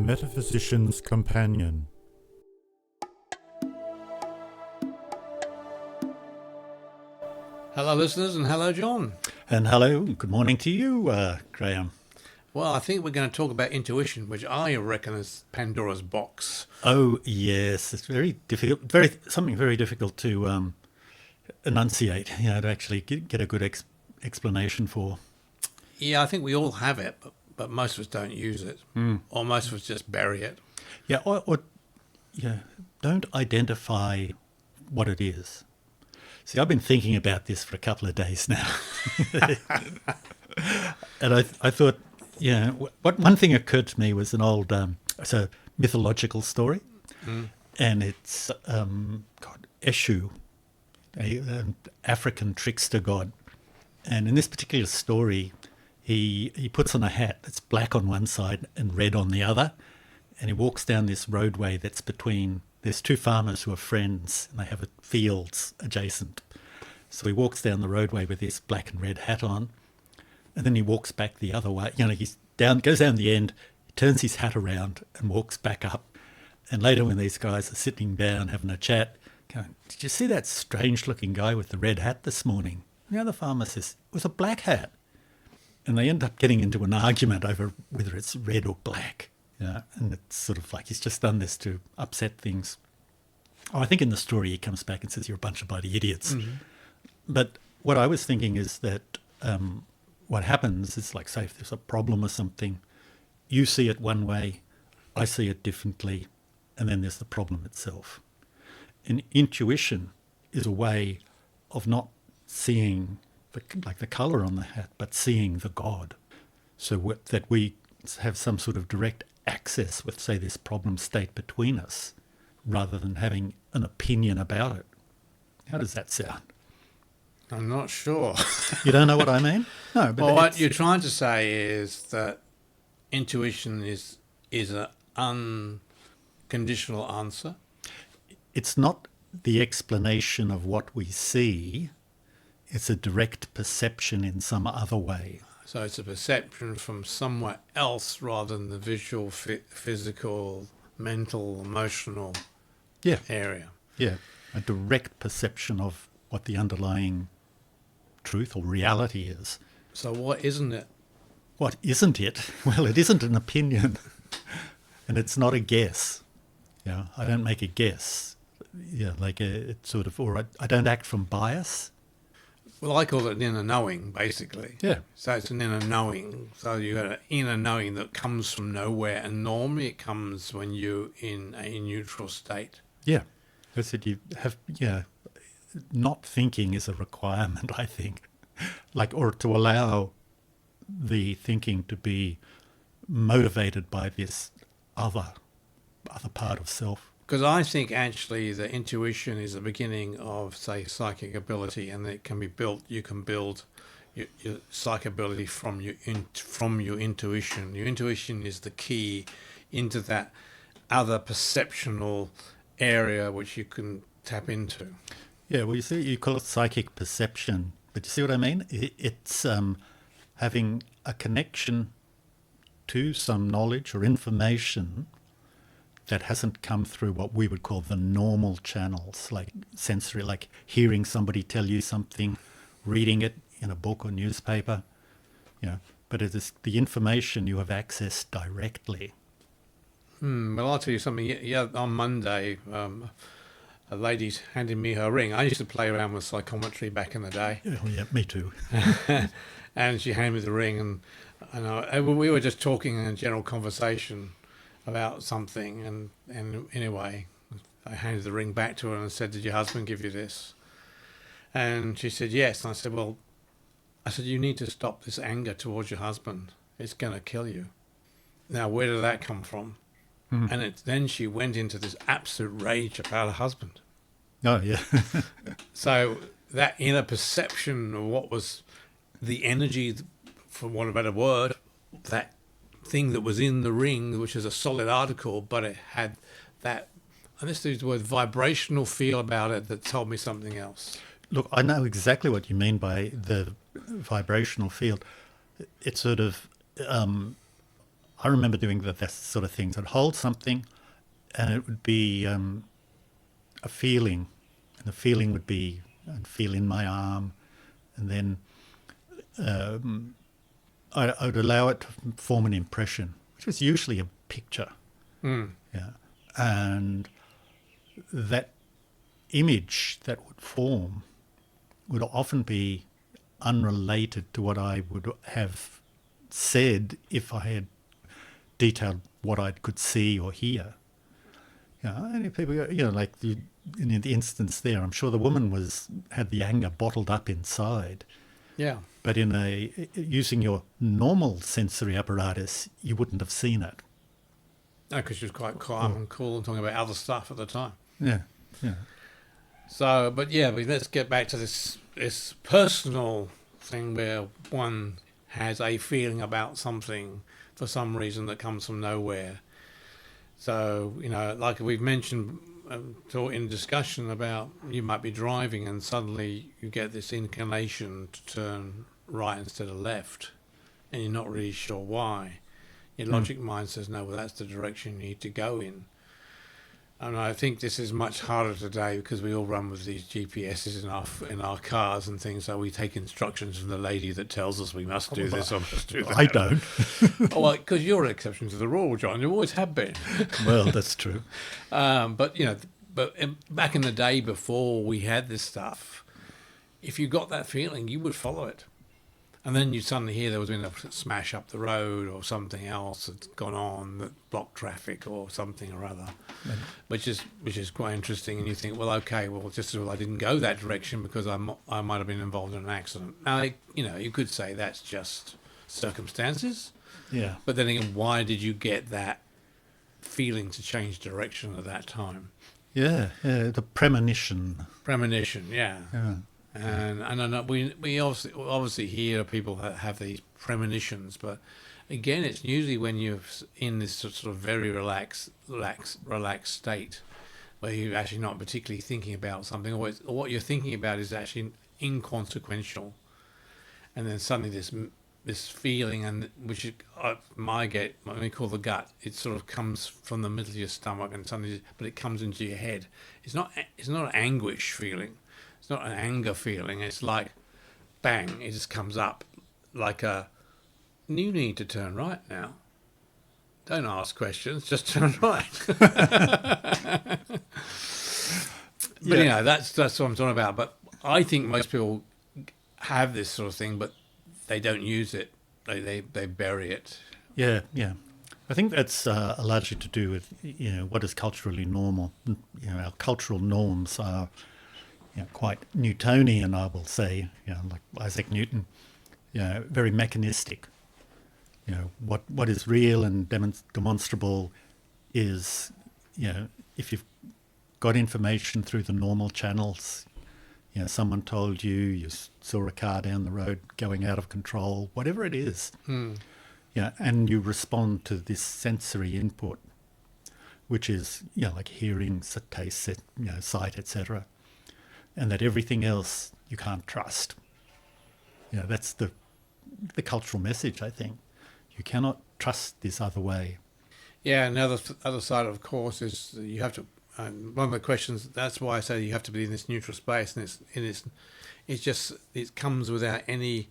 Metaphysician's Companion. Hello, listeners, and hello, John. And hello, good morning to you, Graham. Well, I think we're going to talk about intuition, which I reckon is Pandora's box. Oh, yes, it's very difficult, something very difficult to enunciate, to actually get a good explanation for. Yeah, I think we all have it, but most of us don't use it, or most of us just bury it. Yeah, or don't identify what it is. See, I've been thinking about this for a couple of days now. And I thought, one thing occurred to me was an old, it's a mythological story. And it's, Eshu, an African trickster god. And in this particular story, he puts on a hat that's black on one side and red on the other. And he walks down this roadway that's between... There's two farmers who are friends, and they have fields adjacent. So he walks down the roadway with this black and red hat on, and then he walks back the other way. Goes down the end, turns his hat around, and walks back up. And later, when these guys are sitting down having a chat, going, "Did you see that strange-looking guy with the red hat this morning?" And the other farmer says, "It was a black hat." And they end up getting into an argument over whether it's red or black. And it's sort of like he's just done this to upset things. I think in the story he comes back and says, "You're a bunch of bloody idiots." Mm-hmm. But what I was thinking is that what happens is, like, say, if there's a problem or something, you see it one way, I see it differently, and then there's the problem itself. And intuition is a way of not seeing the colour on the hat, but seeing the God. So that we have some sort of direct access with, say, this problem state between us, rather than having an opinion about it. How does that sound? I'm not sure. You don't know what I mean? No, but well, what you're trying to say is that intuition is an unconditional answer. It's not the explanation of what we see. It's a direct perception in some other way. So it's a perception from somewhere else rather than the visual, physical, mental, emotional area. Yeah, a direct perception of what the underlying truth or reality is. So what isn't it? What isn't it? Well, it isn't an opinion, and it's not a guess. I don't make a guess. It's sort of, or I don't act from bias. Well, I call it an inner knowing, basically. Yeah. So it's an inner knowing. So you've got an inner knowing that comes from nowhere, and normally it comes when you're in a neutral state. Yeah. I said you have, not thinking is a requirement, I think. Or to allow the thinking to be motivated by this other part of self. Because I think actually the intuition is the beginning of, say, psychic ability, and it can be built. You can build your psychic ability from your intuition. Your intuition is the key into that other perceptual area which you can tap into. Yeah, well, you call it psychic perception, but you see what I mean? It's having a connection to some knowledge or information that hasn't come through what we would call the normal channels, like sensory, like hearing somebody tell you something, reading it in a book or newspaper, but it is the information you have accessed directly. Well, I'll tell you something. Yeah, on Monday, a lady's handed me her ring. I used to play around with psychometry back in the day. Yeah, me too. And she handed me the ring, and we were just talking in a general conversation about something, and anyway, I handed the ring back to her and I said, "Did your husband give you this?" And she said, "Yes." And I said, "You need to stop this anger towards your husband. It's going to kill you." Now, where did that come from? Mm. And then she went into this absolute rage about her husband. Oh, yeah. So that inner perception of what was the energy, for want of a better word, that thing that was in the ring, which is a solid article, but it had that, and this is the word, vibrational feel about it that told me something else. Look, I know exactly what you mean by the vibrational field. It's sort of, I remember doing that sort of things. I'd hold something, and it would be a feeling, and the feeling would be, I'd feel in my arm, and then I would allow it to form an impression, which was usually a picture. Yeah, and that image that would form would often be unrelated to what I would have said if I had detailed what I could see or hear. And people, like in the instance there, I'm sure the woman had the anger bottled up inside. Yeah. But using your normal sensory apparatus, you wouldn't have seen it. No, because she was quite calm and cool and talking about other stuff at the time. Yeah. So, but let's get back to this personal thing where one has a feeling about something for some reason that comes from nowhere. So, like we've mentioned in discussion about, you might be driving and suddenly you get this inclination to turn right instead of left, and you're not really sure why. Your logic mind says, no, well, that's the direction you need to go in. And I think this is much harder today because we all run with these GPSs in our cars and things, so we take instructions from the lady that tells us we must do this or must do that. I don't. Oh, well, because you're an exception to the rule, John. You always have been. Well, that's true. But back in the day before we had this stuff, if you got that feeling, you would follow it. And then you suddenly hear there was been a smash up the road or something else that's gone on that blocked traffic or something or other, which is quite interesting. And you think, well, okay, well, just as well I didn't go that direction because I might have been involved in an accident. Now, you could say that's just circumstances. Yeah. But then again, why did you get that feeling to change direction at that time? Yeah, the premonition. Premonition, yeah. Yeah. And I know we obviously hear people that have these premonitions, but again, it's usually when you're in this sort of very relaxed state, where you're actually not particularly thinking about something, or what you're thinking about is actually inconsequential, and then suddenly this feeling, and which is, what we call the gut, it sort of comes from the middle of your stomach, and suddenly, but it comes into your head. It's not an anguish feeling. It's not an anger feeling. It's like, bang, it just comes up like you need to turn right now. Don't ask questions, just turn right. But that's what I'm talking about. But I think most people have this sort of thing, but they don't use it. They bury it. Yeah. I think that's largely to do with what is culturally normal. Our cultural norms are quite Newtonian, I will say. Like Isaac Newton. Very mechanistic. What is real and demonstrable is, if you've got information through the normal channels, someone told you saw a car down the road going out of control, whatever it is, and you respond to this sensory input, which is, like hearing, taste, sight, etc., and that everything else you can't trust. That's the cultural message, I think. You cannot trust this other way. Yeah, and the other side, of course, is you have to. One of the questions. That's why I say you have to be in this neutral space, and it comes without any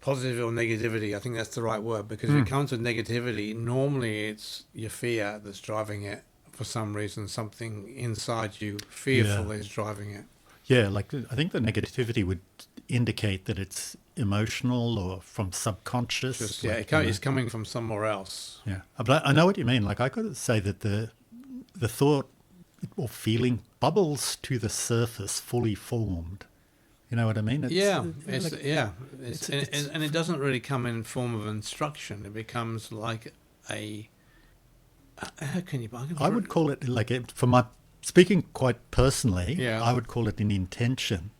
positive or negativity. I think that's the right word, because if it comes with negativity, normally it's your fear that's driving it. For some reason, something inside you fearful is driving it. Yeah, like I think the negativity would indicate that it's emotional or from subconscious. It's coming from somewhere else. Yeah, but I know what you mean. Like I could say that the thought or feeling bubbles to the surface fully formed. You know what I mean? And it doesn't really come in form of instruction. It becomes like a. How can you? I would call it for my speaking quite personally. Yeah. I would call it an intention.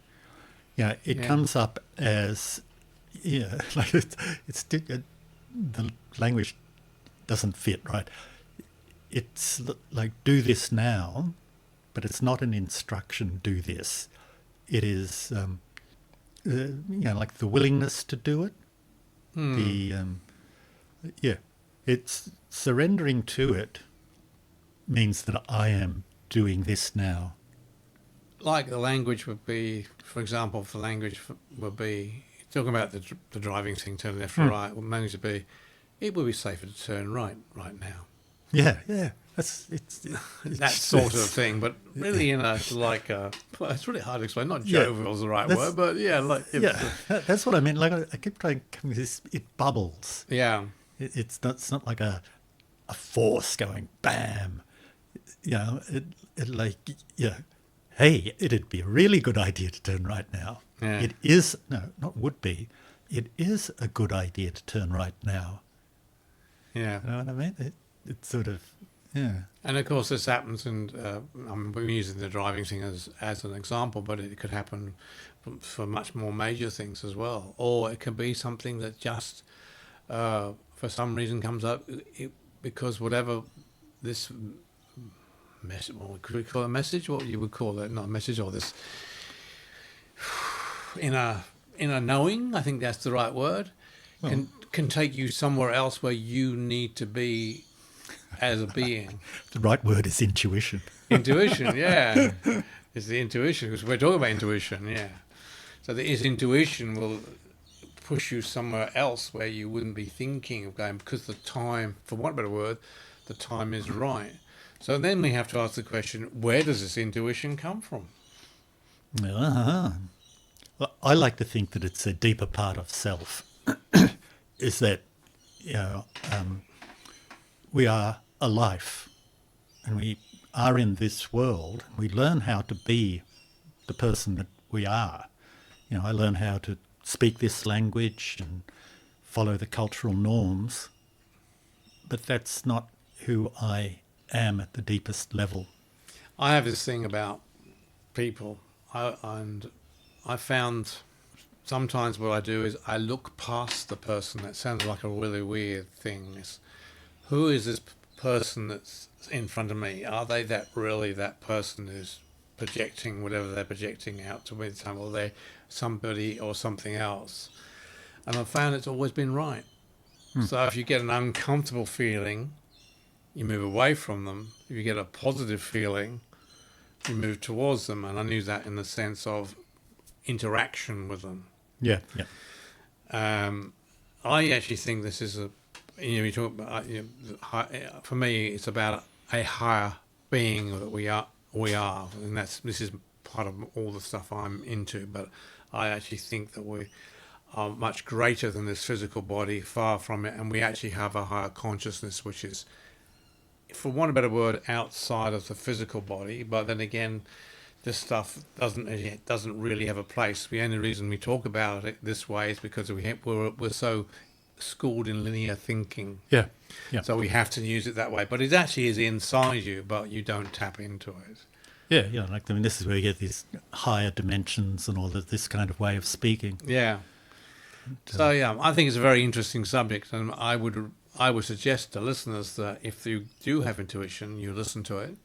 It comes up as like the language doesn't fit right. It's like do this now, but it's not an instruction. Do this. It is like the willingness to do it. It's surrendering to it means that I am doing this now. Like the language would be, for example, would be talking about the driving thing, turn left or right. Well, language would be, it would be safer to turn right now. Yeah. It's That sort of thing, but really, it's like well, it's really hard to explain. Not jovial is the right word, but that's what I mean. Like I keep trying to come with this. It bubbles. Yeah, It's not like a force going bam. Hey, it'd be a really good idea to turn right now. Yeah. It is not would be. It is a good idea to turn right now. yeah. You know what I mean? It's sort of And of course, this happens, and we're using the driving thing as an example, but it could happen for much more major things as well. Or it could be something that just, for some reason, comes up because whatever this message, what could we call it a message? What you would call it, not a message, or this in a knowing. I think that's the right word. Can take you somewhere else where you need to be as a being. the right word is intuition. Intuition, yeah. It's the intuition, because we're talking about intuition, yeah. So his intuition will push you somewhere else where you wouldn't be thinking of going, because the time, for want of a better word, the time is right. So then we have to ask the question, where does this intuition come from? Uh-huh. Well, I like to think that it's a deeper part of self. Is that, we are a life, and we are in this world. We learn how to be the person that we are. I learn how to speak this language and follow the cultural norms, but that's not who I am at the deepest level. I have this thing about people, and I found sometimes what I do is I look past the person. That sounds like a really weird thing. Who is this person that's in front of me? Are they that person who's projecting whatever they're projecting out to me? Or they're somebody or something else? And I've found it's always been right. So if you get an uncomfortable feeling, you move away from them. If you get a positive feeling, you move towards them. And I use that in the sense of interaction with them. Yeah. I actually think this is you talk about, for me, it's about a higher being that we are, and this is part of all the stuff I'm into. But I actually think that we are much greater than this physical body, far from it, and we actually have a higher consciousness, which is, for want of a better word, outside of the physical body. But then again, this stuff doesn't really have a place. The only reason we talk about it this way is because we're so schooled in linear thinking. Yeah. So we have to use it that way. But it actually is inside you, but you don't tap into it. Yeah. This is where you get these higher dimensions and all this kind of way of speaking. Yeah. So I think it's a very interesting subject, and I would suggest to listeners that if you do have intuition, you listen to it,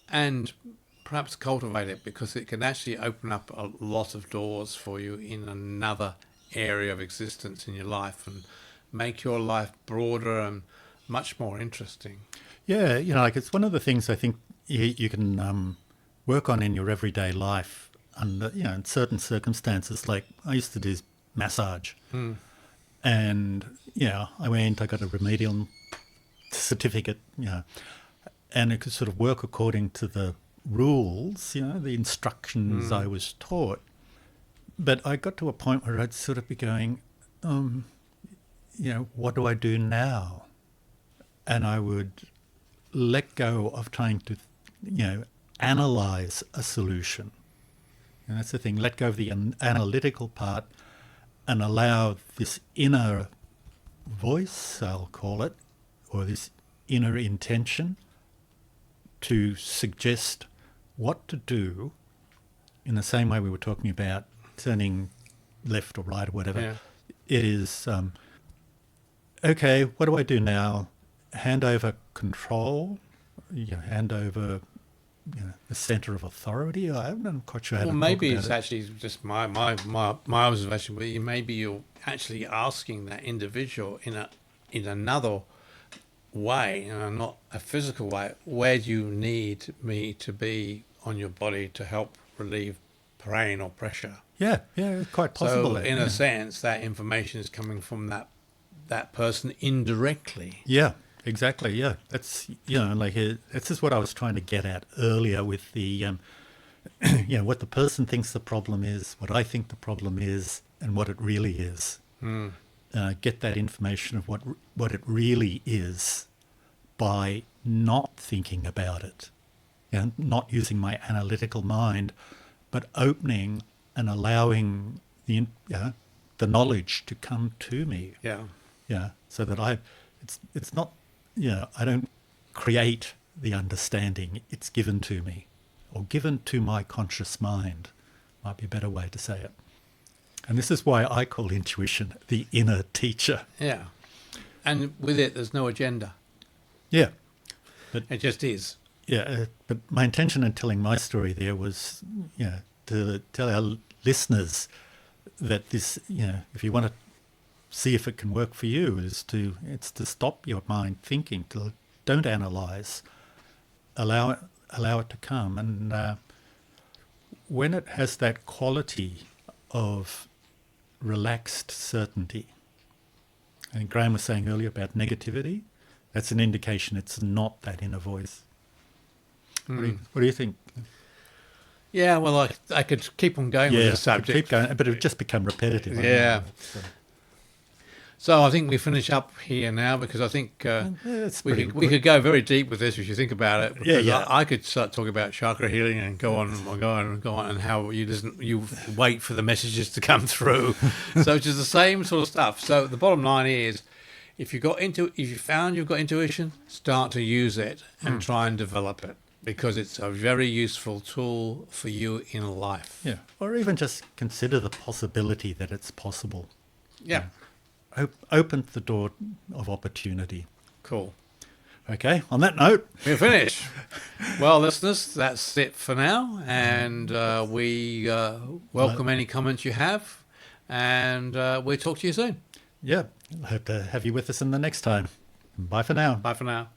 and perhaps cultivate it, because it can actually open up a lot of doors for you in another area of existence in your life, and make your life broader and much more interesting. Yeah, it's one of the things I think you can work on in your everyday life under, in certain circumstances. Like I used to do massage, and I got a remedial certificate, and it could sort of work according to the rules, the instructions I was taught. But I got to a point where I'd sort of be going, what do I do now? And I would let go of trying to, analyze a solution. And that's the thing, let go of the analytical part and allow this inner voice, I'll call it, or this inner intention to suggest what to do, in the same way we were talking about turning left or right or whatever. Yeah. It is, okay, what do I do now? Hand over control, hand over the centre of authority. I'm not quite sure how to talk maybe about it's it. actually just my observation, but maybe you're actually asking that individual in another way, not a physical way. Where do you need me to be on your body to help relieve pain or pressure? Yeah, it's quite possible. So in a sense, that information is coming from that person indirectly. Yeah, exactly. Yeah, that's this is what I was trying to get at earlier with the what the person thinks the problem is, what I think the problem is, and what it really is. Get that information of what it really is by not thinking about it, not using my analytical mind, but opening and allowing the knowledge to come to me. So that it's not I don't create the understanding; it's given to me, or given to my conscious mind. Might be a better way to say it. And this is why I call intuition the inner teacher. Yeah. And with it, there's no agenda. Yeah. But it just is. Yeah. But my intention in telling my story there was, to tell our listeners that this, if you want to see if it can work for you, it's to stop your mind thinking, don't analyze, allow it to come. And when it has that quality of relaxed certainty, and Graham was saying earlier about negativity, that's an indication it's not that inner voice. What do you think? Yeah, well, I could keep on going with the subject. Keep going, but it would just become repetitive. Yeah. So I think we finish up here now, because I think we could go very deep with this if you think about it. Because I could start talking about chakra healing and go on and go on and go on, and how you wait for the messages to come through. So it's just the same sort of stuff. So the bottom line is, if you found you've got intuition, start to use it and try and develop it, because it's a very useful tool for you in life. Yeah, or even just consider the possibility that it's possible. Yeah. Open the door of opportunity. Cool. Okay, on that note, we're finished. Well, listeners, that's it for now, and we welcome any comments you have, and we'll talk to you soon. Yeah, I hope to have you with us in the next time. Bye for now. Bye for now.